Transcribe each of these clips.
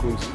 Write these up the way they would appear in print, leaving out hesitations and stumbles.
tous.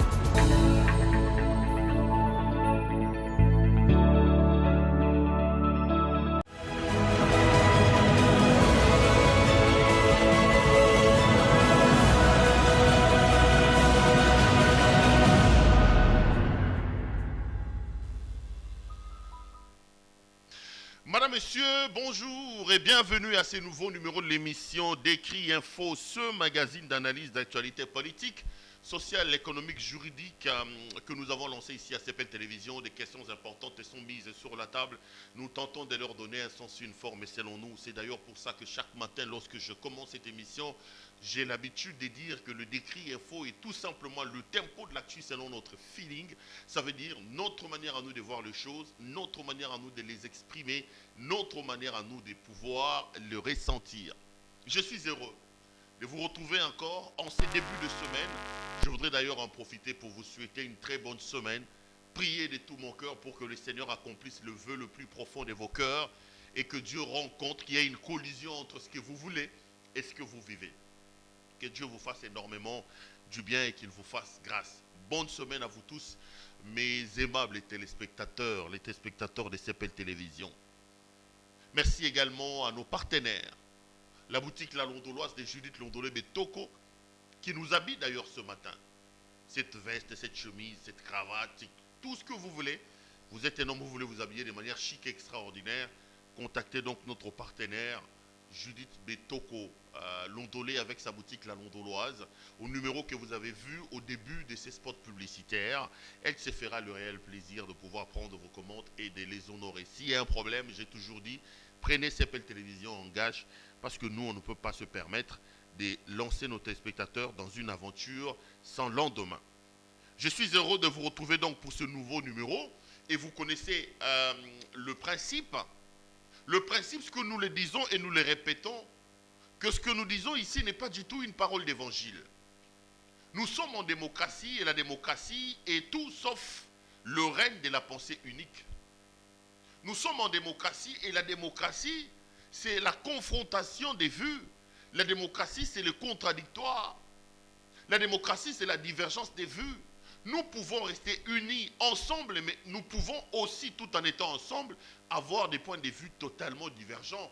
Madame, Monsieur, bonjour et bienvenue à ce nouveau numéro de l'émission Décrit Info, ce magazine d'analyse d'actualité politique, sociale, économique, juridique que nous avons lancé ici à CPL Télévision. Des questions importantes sont mises sur la table. Nous tentons de leur donner un sens, une forme et selon nous. C'est d'ailleurs pour ça que chaque matin, lorsque je commence cette émission, j'ai l'habitude de dire que le Décrit Info est tout simplement le tempo de l'actu selon notre feeling. Ça veut dire notre manière à nous de voir les choses, notre manière à nous de les exprimer, notre manière à nous de pouvoir le ressentir. Je suis heureux de vous retrouver encore en ces débuts de semaine. Je voudrais d'ailleurs en profiter pour vous souhaiter une très bonne semaine. Priez de tout mon cœur pour que le Seigneur accomplisse le vœu le plus profond de vos cœurs et que Dieu rende compte qu'il y a une collision entre ce que vous voulez et ce que vous vivez. Que Dieu vous fasse énormément du bien et qu'il vous fasse grâce. Bonne semaine à vous tous, mes aimables téléspectateurs, les téléspectateurs de CPL Télévision. Merci également à nos partenaires, la boutique La Londoloise de Judith Londolé Betoko, qui nous habille d'ailleurs ce matin. Cette veste, cette chemise, cette cravate, tout ce que vous voulez. Vous êtes un homme, vous voulez vous habiller de manière chic et extraordinaire. Contactez donc notre partenaire Judith Betoko Londolé avec sa boutique La Londoloise au numéro que vous avez vu au début de ces spots publicitaires. Elle se fera le réel plaisir de pouvoir prendre vos commandes et de les honorer. S'il y a un problème, j'ai toujours dit, prenez CPL Télévision en gage parce que nous, on ne peut pas se permettre de lancer nos téléspectateurs dans une aventure sans lendemain. Je suis heureux de vous retrouver donc pour ce nouveau numéro et vous connaissez le principe. Le principe, ce que nous le disons et nous le répétons, que ce que nous disons ici n'est pas du tout une parole d'évangile. Nous sommes en démocratie et la démocratie est tout sauf le règne de la pensée unique. Nous sommes en démocratie et la démocratie, c'est la confrontation des vues. La démocratie, c'est le contradictoire. La démocratie, c'est la divergence des vues. Nous pouvons rester unis ensemble, mais nous pouvons aussi, tout en étant ensemble, avoir des points de vue totalement divergents.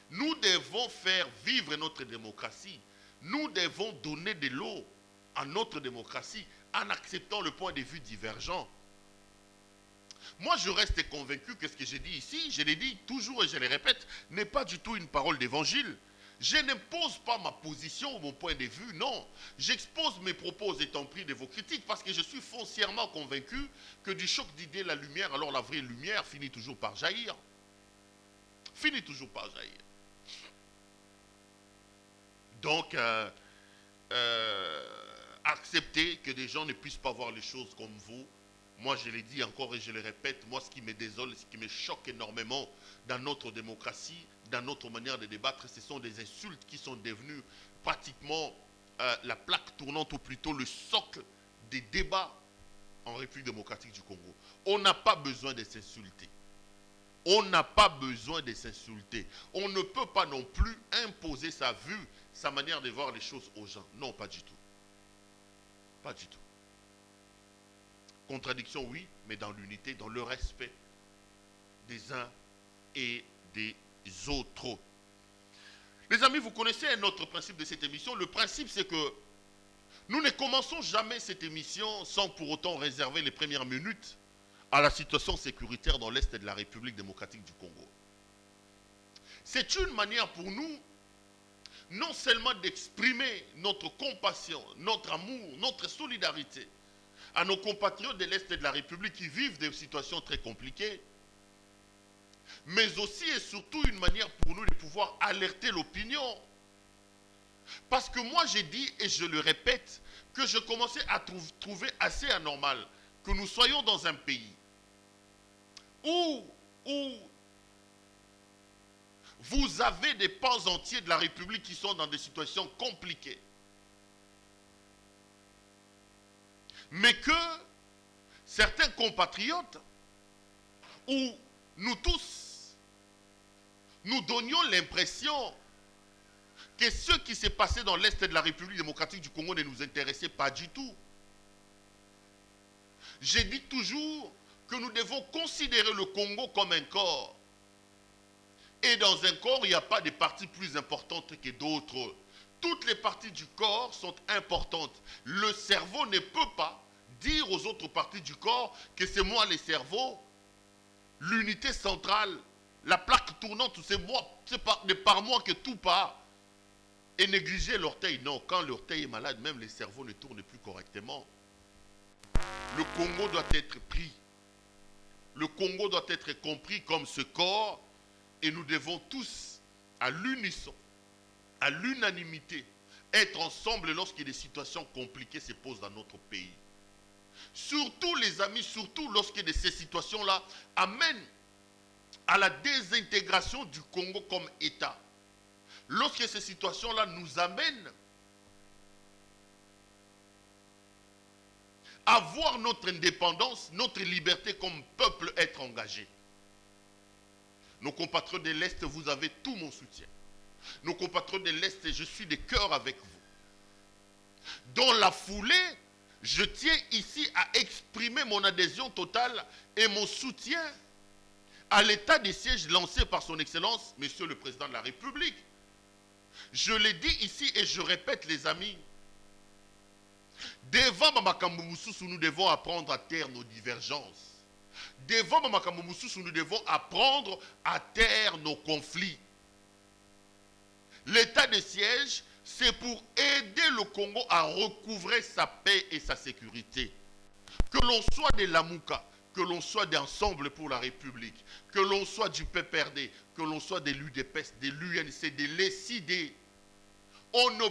Nous devons faire vivre notre démocratie. Nous devons donner de l'eau à notre démocratie en acceptant le point de vue divergent. Moi, je reste convaincu que ce que j'ai dit ici, je l'ai dit toujours et je le répète, n'est pas du tout une parole d'évangile. Je n'impose pas ma position ou mon point de vue, non. J'expose mes propos étant pris de vos critiques parce que je suis foncièrement convaincu que du choc d'idées, la lumière, alors la vraie lumière finit toujours par jaillir. Finit toujours par jaillir. Donc, accepter que des gens ne puissent pas voir les choses comme vous. Moi, je l'ai dit encore et je le répète, moi, ce qui me désole, ce qui me choque énormément dans notre démocratie, dans notre manière de débattre, ce sont des insultes qui sont devenues pratiquement la plaque tournante ou plutôt le socle des débats en République démocratique du Congo. On n'a pas besoin de s'insulter. On n'a pas besoin de s'insulter. On ne peut pas non plus imposer sa vue, sa manière de voir les choses aux gens. Non, pas du tout. Pas du tout. Contradiction, oui, mais dans l'unité, dans le respect des uns et des autres. Les amis, vous connaissez un autre principe de cette émission. Le principe, c'est que nous ne commençons jamais cette émission sans pour autant réserver les premières minutes à la situation sécuritaire dans l'Est de la République démocratique du Congo. C'est une manière pour nous, non seulement d'exprimer notre compassion, notre amour, notre solidarité à nos compatriotes de l'Est de la République qui vivent des situations très compliquées, mais aussi et surtout une manière pour nous de pouvoir alerter l'opinion. Parce que moi j'ai dit, et je le répète, que je commençais à trouver assez anormal que nous soyons dans un pays où vous avez des pans entiers de la République qui sont dans des situations compliquées. Mais que certains compatriotes, ou nous tous, nous donnions l'impression que ce qui s'est passé dans l'Est de la République démocratique du Congo ne nous intéressait pas du tout. J'ai dit toujours que nous devons considérer le Congo comme un corps. Et dans un corps, il n'y a pas de parties plus importantes que d'autres. Toutes les parties du corps sont importantes. Le cerveau ne peut pas dire aux autres parties du corps que c'est moi le cerveau, l'unité centrale, la plaque tournante, c'est moi, c'est par moi que tout part. Et négliger l'orteil. Non, quand l'orteil est malade, même le cerveau ne tourne plus correctement. Le Congo doit être pris. Le Congo doit être compris comme ce corps. Et nous devons tous, à l'unisson, à l'unanimité, être ensemble lorsque des situations compliquées se posent dans notre pays. Surtout les amis, surtout lorsque ces situations-là amènent à la désintégration du Congo comme État. Lorsque ces situations-là nous amènent à voir notre indépendance, notre liberté comme peuple être engagé. Nos compatriotes de l'Est, vous avez tout mon soutien. Nos compatriotes de l'Est, je suis de cœur avec vous. Dans la foulée, je tiens ici à exprimer mon adhésion totale et mon soutien à l'état de siège lancé par son Excellence, Monsieur le Président de la République. Je l'ai dit ici et je répète les amis, devant Mamakambo Moussousou, nous devons apprendre à taire nos divergences. Devant Mamakambo Moussousou, nous devons apprendre à taire nos conflits. L'état de siège, c'est pour aider le Congo à recouvrer sa paix et sa sécurité. Que l'on soit de l'Amouka, que l'on soit d'Ensemble pour la République, que l'on soit du PPRD, que l'on soit de l'UDPS, de l'UNC, de l'ECD, on ne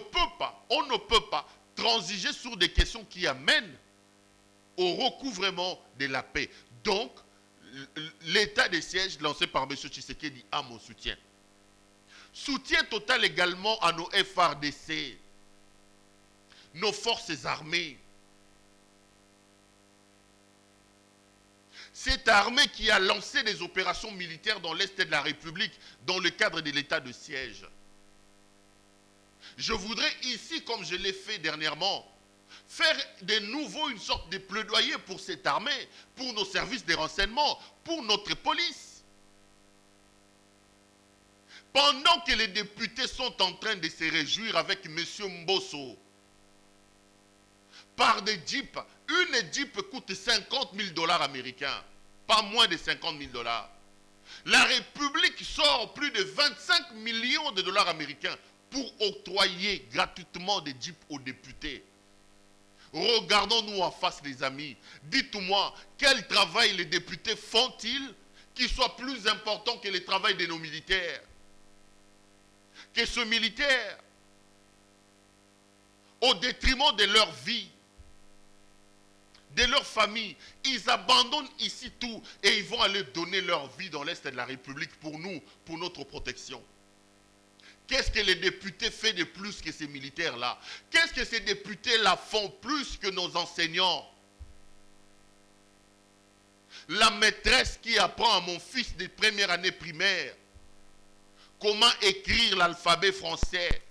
peut pas transiger sur des questions qui amènent au recouvrement de la paix. Donc, l'état de siège lancé par M. Tshisekedi a mon soutien. Soutien total également à nos FARDC, nos forces armées. Cette armée qui a lancé des opérations militaires dans l'Est de la République dans le cadre de l'état de siège. Je voudrais ici, comme je l'ai fait dernièrement, faire de nouveau une sorte de plaidoyer pour cette armée, pour nos services de renseignement, pour notre police. Pendant que les députés sont en train de se réjouir avec M. Mbosso, par des jeeps, une jeep coûte 50 000 $ américains, pas moins de 50 000 $. La République sort plus de 25 millions de dollars américains pour octroyer gratuitement des jeeps aux députés. Regardons-nous en face, les amis. Dites-moi, quel travail les députés font-ils qui soit plus important que le travail de nos militaires? Que ce militaire, au détriment de leur vie, de leur famille, ils abandonnent ici tout et ils vont aller donner leur vie dans l'Est de la République pour nous, pour notre protection. Qu'est-ce que les députés font de plus que ces militaires-là? Qu'est-ce que ces députés-là font plus que nos enseignants? La maîtresse qui apprend à mon fils de première année primaire comment écrire l'alphabet français,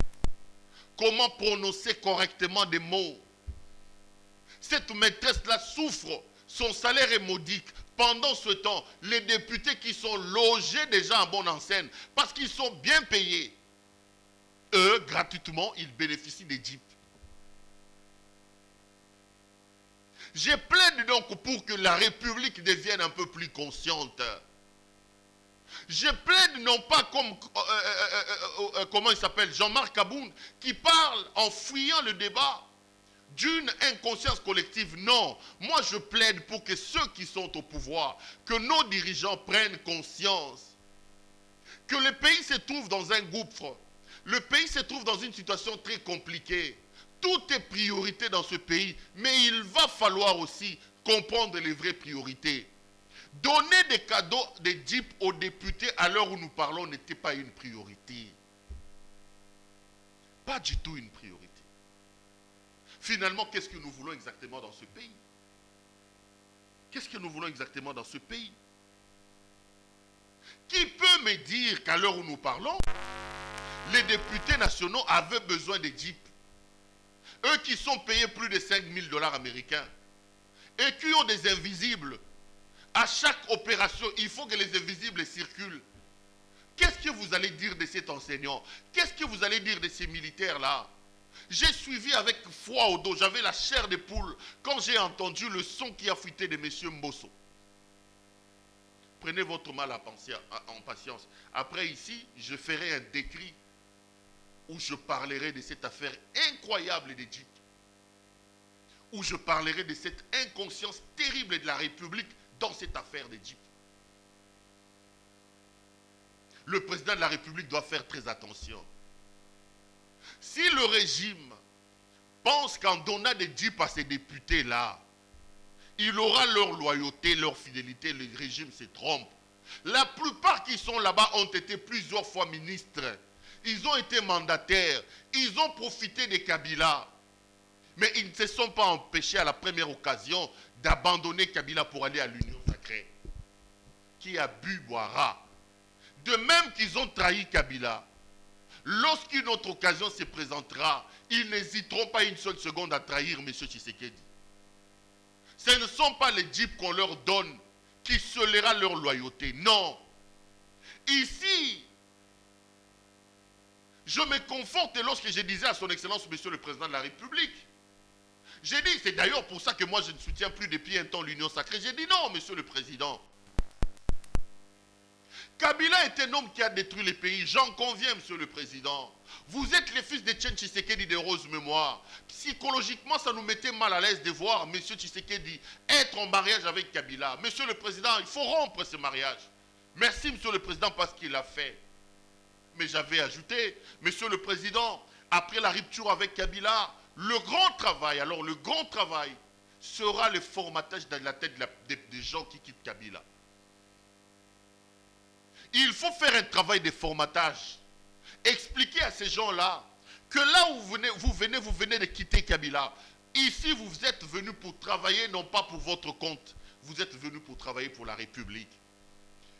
comment prononcer correctement des mots. Cette maîtresse-là souffre, son salaire est modique. Pendant ce temps, les députés qui sont logés déjà en bonne enseigne, parce qu'ils sont bien payés, eux, gratuitement, ils bénéficient des jeeps. Je plaide donc pour que la République devienne un peu plus consciente. Je plaide non pas comme, comment il s'appelle, Jean-Marc Aboun, qui parle en fuyant le débat d'une inconscience collective. Non, moi je plaide pour que ceux qui sont au pouvoir, que nos dirigeants prennent conscience que le pays se trouve dans un gouffre. Le pays se trouve dans une situation très compliquée. Tout est priorité dans ce pays, mais il va falloir aussi comprendre les vraies priorités. Donner des cadeaux, des jeeps aux députés à l'heure où nous parlons n'était pas une priorité. Pas du tout une priorité. Finalement, qu'est-ce que nous voulons exactement dans ce pays? Qu'est-ce que nous voulons exactement dans ce pays? Qui peut me dire qu'à l'heure où nous parlons, les députés nationaux avaient besoin de jeeps? Eux qui sont payés plus de 5 000 $ américains. et qui ont des invisibles. À chaque opération, il faut que les invisibles circulent. Qu'est-ce que vous allez dire de cet enseignant? Qu'est-ce que vous allez dire de ces militaires-là? J'ai suivi avec foi au dos, j'avais la chair de poule quand j'ai entendu le son qui a fuité de M. Mbosso. Prenez votre mal en patience. Après ici, je ferai un décrit où je parlerai de cette affaire incroyable d'Égypte. Où je parlerai de cette inconscience terrible de la République dans cette affaire d'Égypte. Le président de la République doit faire très attention. Si le régime pense qu'en donnant des jeeps à ces députés-là, il aura leur loyauté, leur fidélité, le régime se trompe. La plupart qui sont là-bas ont été plusieurs fois ministres. Ils ont été mandataires. Ils ont profité des Kabila. Mais ils ne se sont pas empêchés à la première occasion d'abandonner Kabila pour aller à l'Union sacrée. Qui a bu, boira. De même qu'ils ont trahi Kabila. Lorsqu'une autre occasion se présentera, ils n'hésiteront pas une seule seconde à trahir M. Tshisekedi. Ce ne sont pas les jeeps qu'on leur donne qui scellera leur loyauté. Non. Ici, je me conforte lorsque je disais à son Excellence, Monsieur le Président de la République. J'ai dit, c'est d'ailleurs pour ça que moi je ne soutiens plus depuis un temps l'Union sacrée. J'ai dit non, Monsieur le Président. Kabila est un homme qui a détruit les pays. J'en conviens, Monsieur le Président. Vous êtes les fils de Tchen Tshisekedi de rose mémoire. Psychologiquement, ça nous mettait mal à l'aise de voir M. Tshisekedi être en mariage avec Kabila. Monsieur le Président, il faut rompre ce mariage. Merci, Monsieur le Président, parce qu'il l'a fait. Mais j'avais ajouté, Monsieur le Président, après la rupture avec Kabila, le grand travail, alors le grand travail, sera le formatage dans la tête des gens qui quittent Kabila. Il faut faire un travail de formatage. Expliquer à ces gens-là que là où vous venez de quitter Kabila. Ici, vous êtes venus pour travailler, non pas pour votre compte. Vous êtes venus pour travailler pour la République.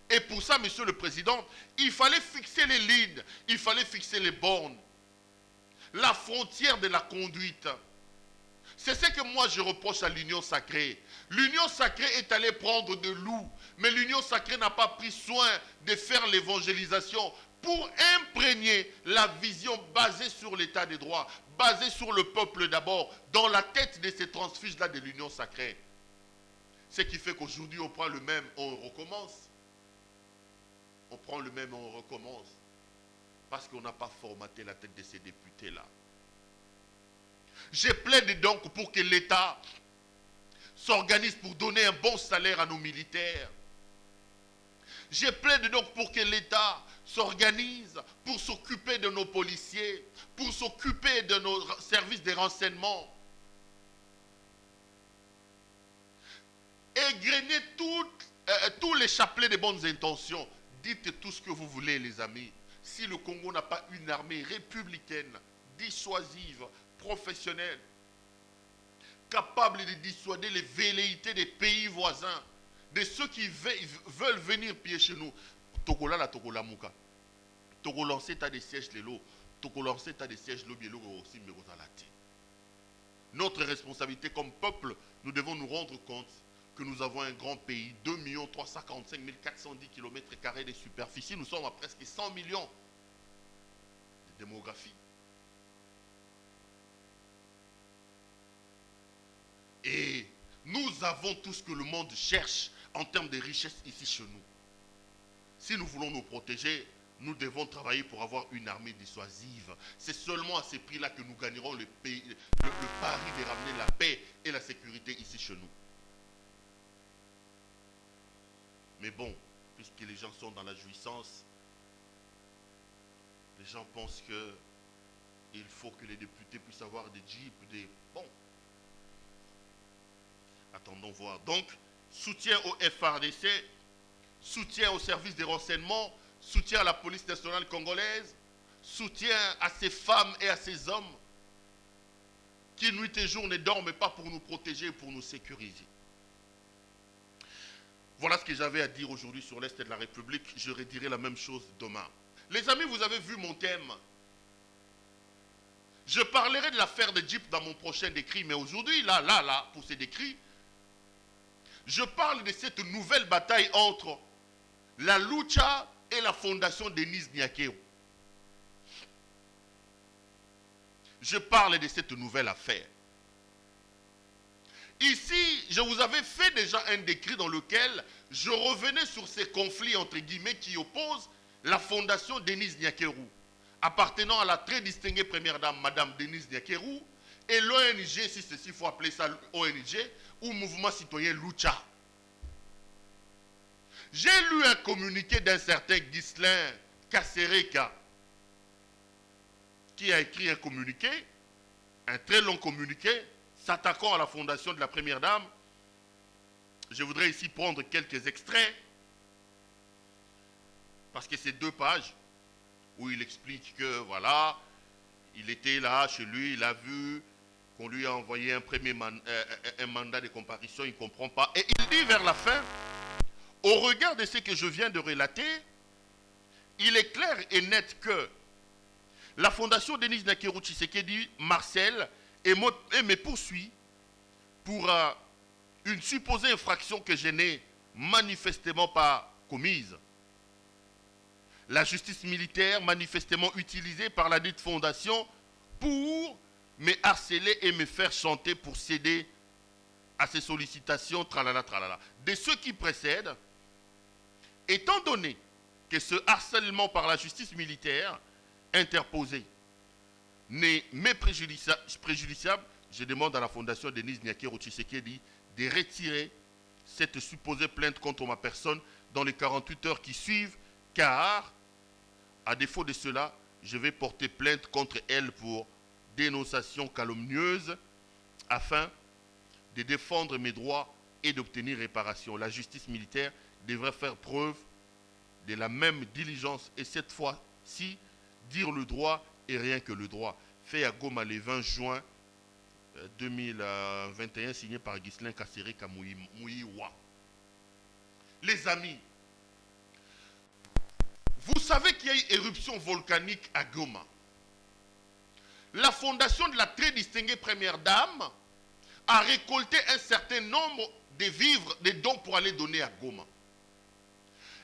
Et pour ça, Monsieur le Président, il fallait fixer les lignes, il fallait fixer les bornes. La frontière de la conduite. C'est ce que moi je reproche à l'Union sacrée. L'Union sacrée est allée prendre de loups, mais l'Union sacrée n'a pas pris soin de faire l'évangélisation pour imprégner la vision basée sur l'état des droits, basée sur le peuple d'abord, dans la tête de ces transfuges-là de l'Union sacrée. Ce qui fait qu'aujourd'hui on prend le même, on recommence. On prend le même, on recommence. Parce qu'on n'a pas formaté la tête de ces députés-là. Je plaide donc pour que l'État s'organise pour donner un bon salaire à nos militaires. Je plaide donc pour que l'État s'organise pour s'occuper de nos policiers, pour s'occuper de nos services de renseignement. Égrenez tous les chapelets de bonnes intentions. Dites tout ce que vous voulez, les amis. Si le Congo n'a pas une armée républicaine, dissuasive, professionnelle, capable de dissuader les velléités des pays voisins, de ceux qui veulent venir piller chez nous. Togola la Togola Mouka. Togolancer t'as des sièges les lots. Togolancer t'as des sièges lobielo aussi mais notre responsabilité comme peuple, nous devons nous rendre compte que nous avons un grand pays, 2 345 410 km² de superficie. Nous sommes à presque 100 millions de démographie. Et nous avons tout ce que le monde cherche en termes de richesse ici chez nous. Si nous voulons nous protéger, nous devons travailler pour avoir une armée dissuasive. C'est seulement à ces prix-là que nous gagnerons le pari de ramener la paix et la sécurité ici chez nous. Mais bon, puisque les gens sont dans la jouissance, les gens pensent qu'il faut que les députés puissent avoir des jeeps, des... Bon. Attendons voir. Donc, soutien au FARDC, soutien au service des renseignements, soutien à la police nationale congolaise, soutien à ces femmes et à ces hommes qui nuit et jour ne dorment pas pour nous protéger et pour nous sécuriser. Voilà ce que j'avais à dire aujourd'hui sur l'Est de la République. Je redirai la même chose demain. Les amis, vous avez vu mon thème. Je parlerai de l'affaire de Jeep dans mon prochain décrit, mais aujourd'hui, là, pour ces décrits, Je parle de cette nouvelle bataille entre la Lucha et la fondation Denis Nyakero. Je parle de cette nouvelle affaire. Ici, je vous avais fait déjà un décrit dans lequel je revenais sur ces conflits entre guillemets qui opposent la fondation Denis Nyakero, appartenant à la très distinguée première dame, Madame Denis Nyakero, et l'ONG, si ceci faut appeler ça ONG, ou Mouvement Citoyen Lucha. J'ai lu un communiqué d'un certain Ghislain Kasereka, qui a écrit un communiqué, un très long communiqué, s'attaquant à la fondation de la première dame. Je voudrais ici prendre quelques extraits, parce que c'est 2 pages, où il explique que, voilà, il était là, chez lui, il a vu qu'on lui a envoyé un mandat de comparution, il ne comprend pas. Et il dit vers la fin, au regard de ce que je viens de relater, il est clair et net que la fondation Denis Nyakero Tshisekedi Marcel et me poursuit pour une supposée infraction que je n'ai manifestement pas commise. La justice militaire manifestement utilisée par la dite fondation pour me harceler et me faire chanter pour céder à ses sollicitations, tralala, tralala. De ce qui précède, étant donné que ce harcèlement par la justice militaire interposée n'est mais préjudiciable, je demande à la fondation Denis Nyakero Tshisekedi de retirer cette supposée plainte contre ma personne dans les 48 heures qui suivent, car, à défaut de cela, je vais porter plainte contre elle pour dénonciation calomnieuse afin de défendre mes droits et d'obtenir réparation. La justice militaire devrait faire preuve de la même diligence et cette fois-ci, dire le droit et rien que le droit. Fait à Goma le 20 juin 2021, signé par Ghislain Kasereka Mouiwa. Les amis, vous savez qu'il y a eu éruption volcanique à Goma. La fondation de la très distinguée première dame a récolté un certain nombre de vivres, de dons pour aller donner à Goma.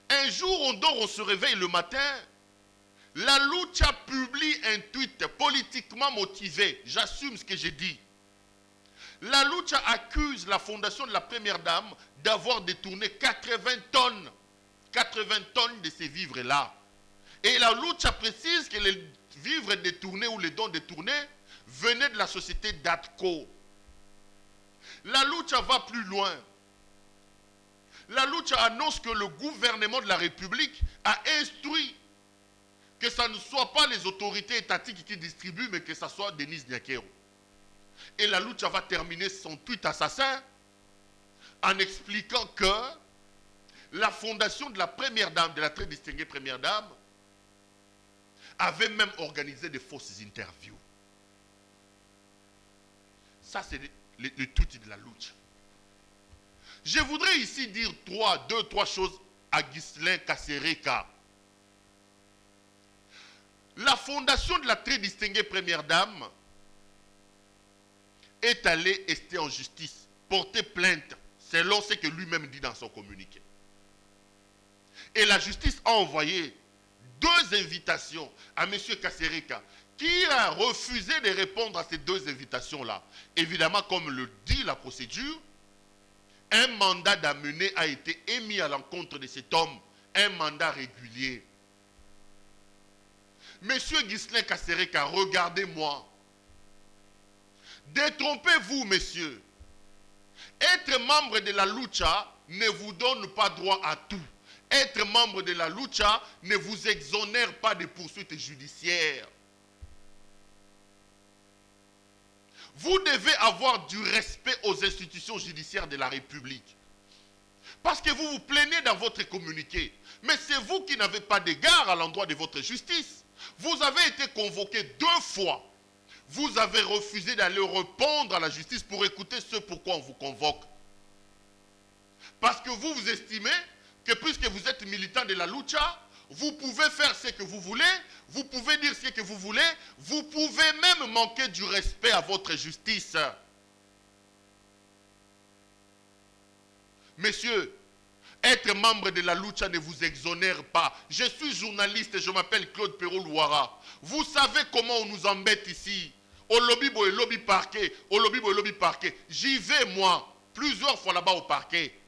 Un jour, on dort, on se réveille le matin, la Lucha publie un tweet politiquement motivé. J'assume ce que j'ai dit. La Lucha accuse la fondation de la première dame d'avoir détourné 80 tonnes de ces vivres-là. Et la Lucha précise que les vivres détournés ou les dons détournés venaient de la société DATCO. La Lucha va plus loin. La Lucha annonce que le gouvernement de la République a instruit que ce ne soit pas les autorités étatiques qui distribuent, mais que ce soit Denis Nyakero. Et la Lucha va terminer son tweet assassin en expliquant que la fondation de la première dame, de la très distinguée première dame, avait même organisé des fausses interviews. Ça, c'est le tweet de la Lucha. Je voudrais ici dire deux, trois choses à Ghislain Kasereka. La fondation de la très distinguée première dame est allée ester en justice, porter plainte, selon ce que lui-même dit dans son communiqué. Et la justice a envoyé 2 invitations à M. Kasereka, qui a refusé de répondre à ces 2 invitations-là. Évidemment, comme le dit la procédure, un mandat d'amener a été émis à l'encontre de cet homme, un mandat régulier. Monsieur Ghislain Kasereka, regardez-moi. Détrompez-vous, messieurs. Être membre de la Lucha ne vous donne pas droit à tout. Être membre de la Lucha ne vous exonère pas de poursuites judiciaires. Vous devez avoir du respect aux institutions judiciaires de la République. Parce que vous vous plaignez dans votre communiqué. Mais c'est vous qui n'avez pas d'égard à l'endroit de votre justice. Vous avez été convoqué 2 fois. Vous avez refusé d'aller répondre à la justice pour écouter ce pourquoi on vous convoque. Parce que vous estimez que puisque vous êtes militant de la Lucha, vous pouvez faire ce que vous voulez, vous pouvez dire ce que vous voulez, vous pouvez même manquer du respect à votre justice. Messieurs, être membre de la Lucha ne vous exonère pas. Je suis journaliste, je m'appelle Claude Perrault-Louara. Vous savez comment on nous embête ici. Au lobby boy, lobby parquet, au lobby boy, lobby parquet. J'y vais moi, plusieurs fois là-bas au parquet.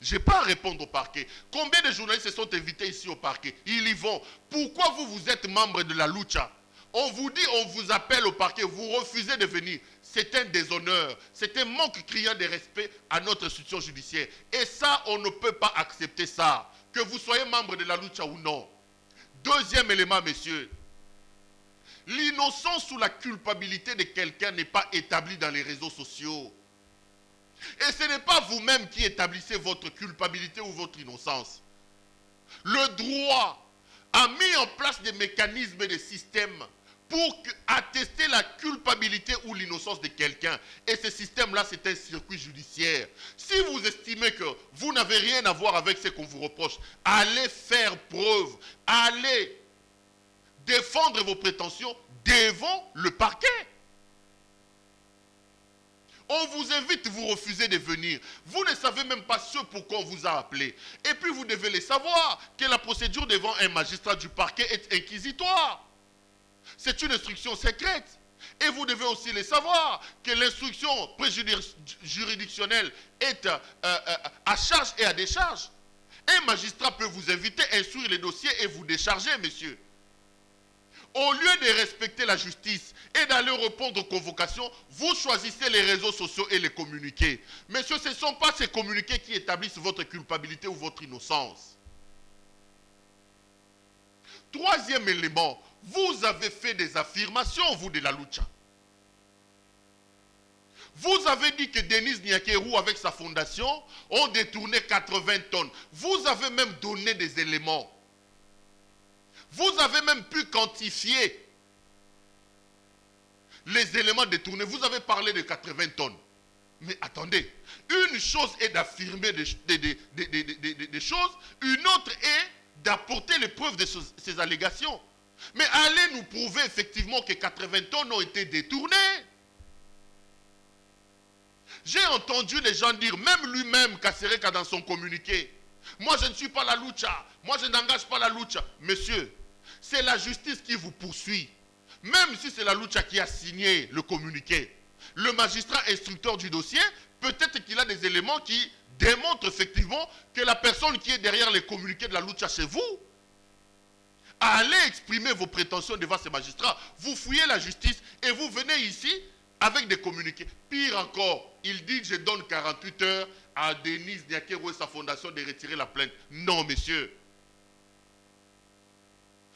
Je n'ai pas à répondre au parquet. Combien de journalistes se sont invités ici au parquet? Ils y vont. Pourquoi vous êtes membre de la Lucha? On vous dit, on vous appelle au parquet, vous refusez de venir. C'est un déshonneur, c'est un manque criant de respect à notre institution judiciaire. Et ça, on ne peut pas accepter ça. Que vous soyez membre de la Lucha ou non. Deuxième élément, messieurs. L'innocence ou la culpabilité de quelqu'un n'est pas établie dans les réseaux sociaux. Et ce n'est pas vous-même qui établissez votre culpabilité ou votre innocence. Le droit a mis en place des mécanismes et des systèmes pour attester la culpabilité ou l'innocence de quelqu'un. Et ce système-là, c'est un circuit judiciaire. Si vous estimez que vous n'avez rien à voir avec ce qu'on vous reproche, allez faire preuve, allez défendre vos prétentions devant le parquet. On vous invite, vous refusez de venir. Vous ne savez même pas ce pourquoi on vous a appelé. Et puis vous devez le savoir, que la procédure devant un magistrat du parquet est inquisitoire. C'est une instruction secrète. Et vous devez aussi le savoir, que l'instruction juridictionnelle est à charge et à décharge. Un magistrat peut vous inviter, instruire les dossiers et vous décharger, messieurs. Au lieu de respecter la justice et d'aller répondre aux convocations, vous choisissez les réseaux sociaux et les communiqués. Messieurs, ce ne sont pas ces communiqués qui établissent votre culpabilité ou votre innocence. Troisième élément, vous avez fait des affirmations, vous, de la Lucha. Vous avez dit que Denis Nyakeru, avec sa fondation, ont détourné 80 tonnes. Vous avez même donné des éléments. Vous avez même pu quantifier les éléments détournés. Vous avez parlé de 80 tonnes. Mais attendez, une chose est d'affirmer des choses, une autre est d'apporter les preuves de ces allégations. Mais allez nous prouver effectivement que 80 tonnes ont été détournées. J'ai entendu les gens dire, même lui-même, Kasereka, dans son communiqué, moi je ne suis pas la Lucha, moi je n'engage pas la Lucha. Monsieur, c'est la justice qui vous poursuit. Même si c'est la Lucha qui a signé le communiqué. Le magistrat instructeur du dossier, peut-être qu'il a des éléments qui démontrent effectivement que la personne qui est derrière les communiqués de la Lucha chez vous, allez exprimer vos prétentions devant ces magistrats. Vous fouillez la justice et vous venez ici avec des communiqués. Pire encore, il dit que je donne 48 heures à Denis Nyakeru et sa fondation de retirer la plainte. Non, messieurs.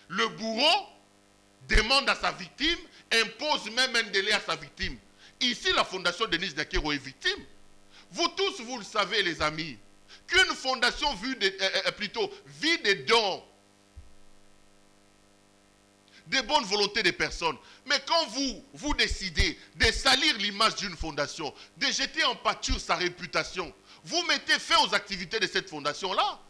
Le bourreau demande à sa victime, impose même un délai à sa victime. Ici, la fondation Denis Nyakeru est victime. Vous tous, vous le savez, les amis, qu'une fondation vit des dons, des bonnes volontés des personnes. Mais quand vous décidez de salir l'image d'une fondation, de jeter en pâture sa réputation, vous mettez fin aux activités de cette fondation-là.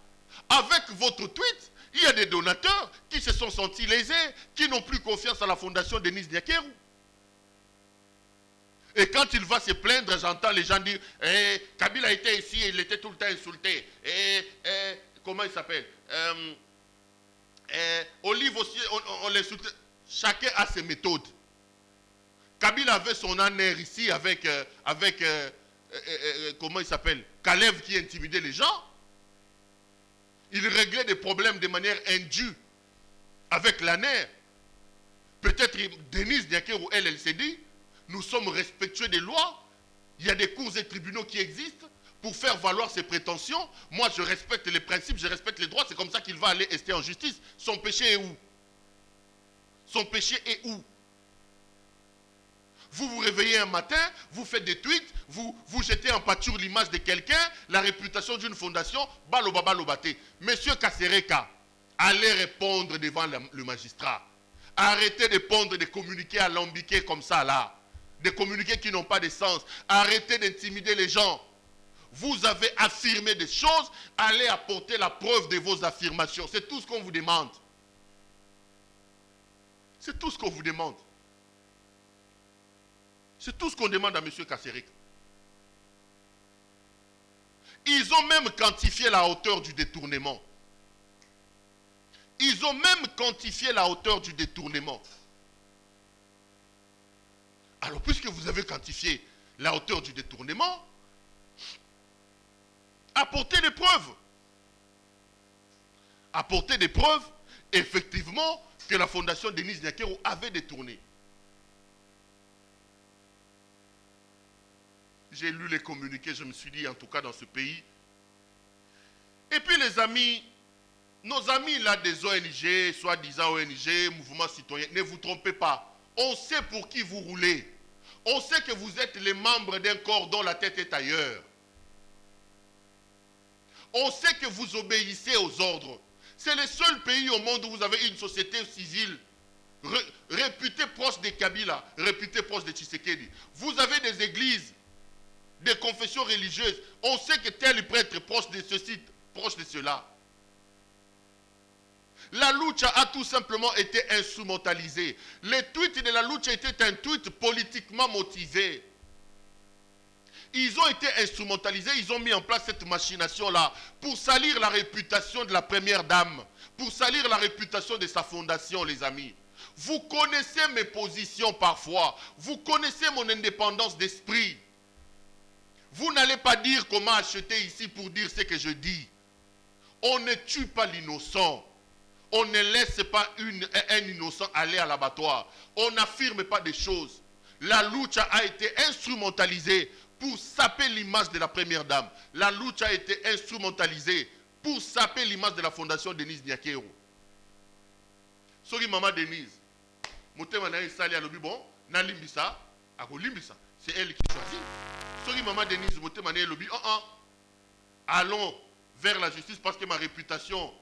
Avec votre tweet, il y a des donateurs qui se sont sentis lésés, qui n'ont plus confiance à la fondation Denis Nyakeru. Et quand il va se plaindre, j'entends les gens dire Kabila était ici, il était tout le temps insulté. Comment il s'appelle Olive aussi, on l'insulte. Chacun a ses méthodes. Kabila avait son honneur ici avec comment il s'appelle, Kalev, qui intimidait les gens. Il réglait des problèmes de manière indue avec l'ANER. Peut-être Denis Nyakeru, elle s'est dit, nous sommes respectueux des lois. Il y a des cours et tribunaux qui existent pour faire valoir ses prétentions. Moi, je respecte les principes, je respecte les droits. C'est comme ça qu'il va aller rester en justice. Son péché est où? Son péché est où? Vous vous réveillez un matin, vous faites des tweets, vous jetez en pâture l'image de quelqu'un, la réputation d'une fondation, balobaba lobate. Monsieur Kasereka, allez répondre devant le magistrat. Arrêtez de pondre des communiqués alambiqués comme ça là. Des communiqués qui n'ont pas de sens. Arrêtez d'intimider les gens. Vous avez affirmé des choses, allez apporter la preuve de vos affirmations. C'est tout ce qu'on vous demande. C'est tout ce qu'on vous demande. C'est tout ce qu'on demande à M. Kasereka. Ils ont même quantifié la hauteur du détournement. Ils ont même quantifié la hauteur du détournement. Alors, puisque vous avez quantifié la hauteur du détournement, apportez des preuves. Apportez des preuves, effectivement, que la fondation Denis Nyakero avait détourné. J'ai lu les communiqués, je me suis dit, en tout cas dans ce pays. Et puis les amis, nos amis là des ONG, soi-disant ONG, mouvements citoyens, ne vous trompez pas. On sait pour qui vous roulez. On sait que vous êtes les membres d'un corps dont la tête est ailleurs. On sait que vous obéissez aux ordres. C'est le seul pays au monde où vous avez une société civile réputée proche des Kabila, réputée proche de Tshisekedi. Vous avez des églises, des confessions religieuses. On sait que tel prêtre est proche de ceci, proche de cela. La lucha a tout simplement été instrumentalisée. Le tweet de la lucha était un tweet politiquement motivé. Ils ont été instrumentalisés, ils ont mis en place cette machination-là pour salir la réputation de la première dame, pour salir la réputation de sa fondation, les amis. Vous connaissez mes positions parfois, vous connaissez mon indépendance d'esprit. Vous n'allez pas dire comment acheter ici pour dire ce que je dis. On ne tue pas l'innocent. On ne laisse pas un innocent aller à l'abattoir. On n'affirme pas des choses. La lucha a été instrumentalisée pour saper l'image de la première dame. La lucha a été instrumentalisée pour saper l'image de la fondation Denis Nyakero. Soki maman Denise, motema na esali alobi bon, na limbisa, ako limbisa. C'est elle qui choisit. Soki maman Denise, motema na elobi, allons vers la justice parce que ma réputation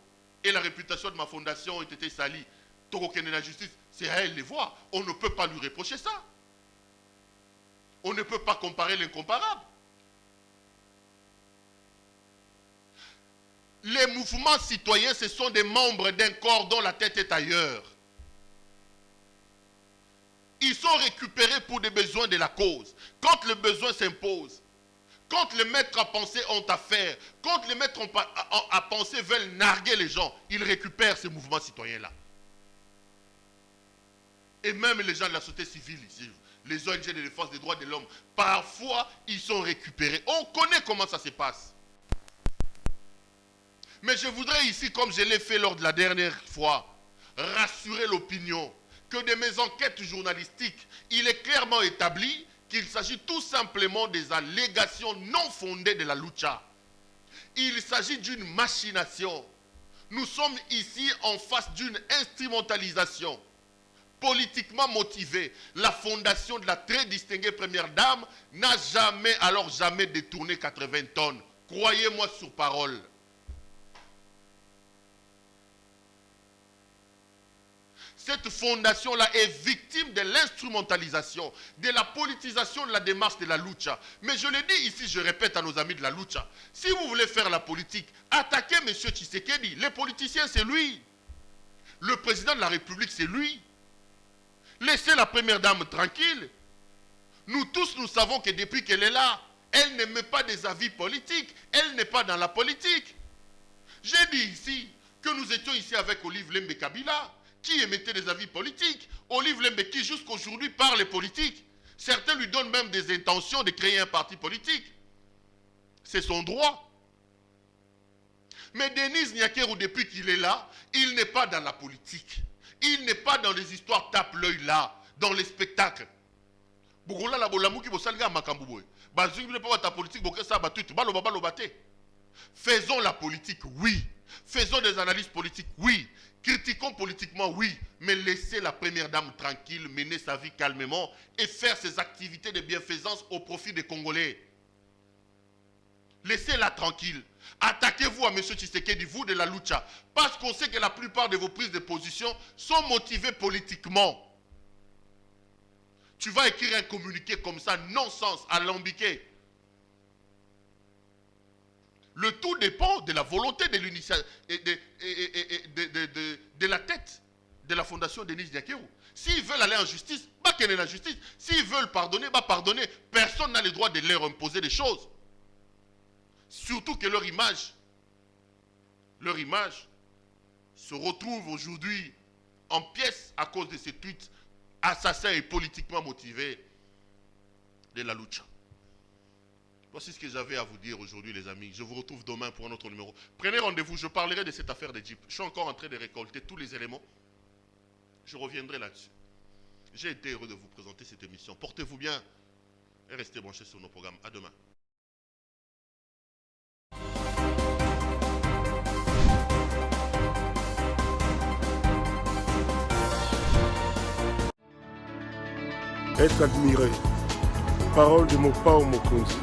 et la réputation de ma fondation ont été salies. Toko kene la justice, c'est à elle de voir. On ne peut pas lui reprocher ça. On ne peut pas comparer l'incomparable. Les mouvements citoyens, ce sont des membres d'un corps dont la tête est ailleurs. Ils sont récupérés pour des besoins de la cause. Quand le besoin s'impose, quand les maîtres à penser ont affaire, quand les maîtres à penser veulent narguer les gens, ils récupèrent ces mouvements citoyens-là. Et même les gens de la société civile ici, les ONG de défense des droits de l'homme, parfois ils sont récupérés. On connaît comment ça se passe. Mais je voudrais ici, comme je l'ai fait lors de la dernière fois, rassurer l'opinion que de mes enquêtes journalistiques, il est clairement établi qu'il s'agit tout simplement des allégations non fondées de la lucha. Il s'agit d'une machination. Nous sommes ici en face d'une instrumentalisation politiquement motivée. La fondation de la très distinguée première dame n'a jamais, alors jamais détourné 80 tonnes. Croyez-moi sur parole. Cette fondation-là est victime de l'instrumentalisation, de la politisation de la démarche de la lucha. Mais je le dis ici, je répète à nos amis de la lucha, si vous voulez faire la politique, attaquez M. Tshisekedi. Les politiciens, c'est lui. Le président de la République, c'est lui. Laissez la première dame tranquille. Nous tous, nous savons que depuis qu'elle est là, elle n'émet pas des avis politiques. Elle n'est pas dans la politique. J'ai dit ici que nous étions ici avec Olive Lembe Kabila, qui émettait des avis politiques. Olive Lembe qui jusqu'aujourd'hui parle politique. Certains lui donnent même des intentions de créer un parti politique. C'est son droit. Mais Denis Nyakero, depuis qu'il est là, il n'est pas dans la politique. Il n'est pas dans les histoires tape-l'œil là, dans les spectacles. Faisons la politique, oui. Faisons des analyses politiques, oui. Critiquons politiquement, oui. Mais laissez la première dame tranquille, mener sa vie calmement et faire ses activités de bienfaisance au profit des Congolais. Laissez-la tranquille. Attaquez-vous à M. Tshisekedi, vous de la lucha. Parce qu'on sait que la plupart de vos prises de position sont motivées politiquement. Tu vas écrire un communiqué comme ça, non-sens, alambiqué. Le tout dépend de la volonté de la tête de la fondation Denis Nyakero. S'ils veulent aller en justice, bah qu'elle est la justice. S'ils veulent pardonner, bah pardonner. Personne n'a le droit de leur imposer des choses. Surtout que leur image se retrouve aujourd'hui en pièces à cause de ces tweets assassins et politiquement motivés de la lucha. Voici ce que j'avais à vous dire aujourd'hui, les amis. Je vous retrouve demain pour un autre numéro. Prenez rendez-vous, je parlerai de cette affaire d'Égypte. Je suis encore en train de récolter tous les éléments. Je reviendrai là-dessus. J'ai été heureux de vous présenter cette émission. Portez-vous bien et restez branchés sur nos programmes. À demain. Être admiré. Parole de Mopao Mokonzi.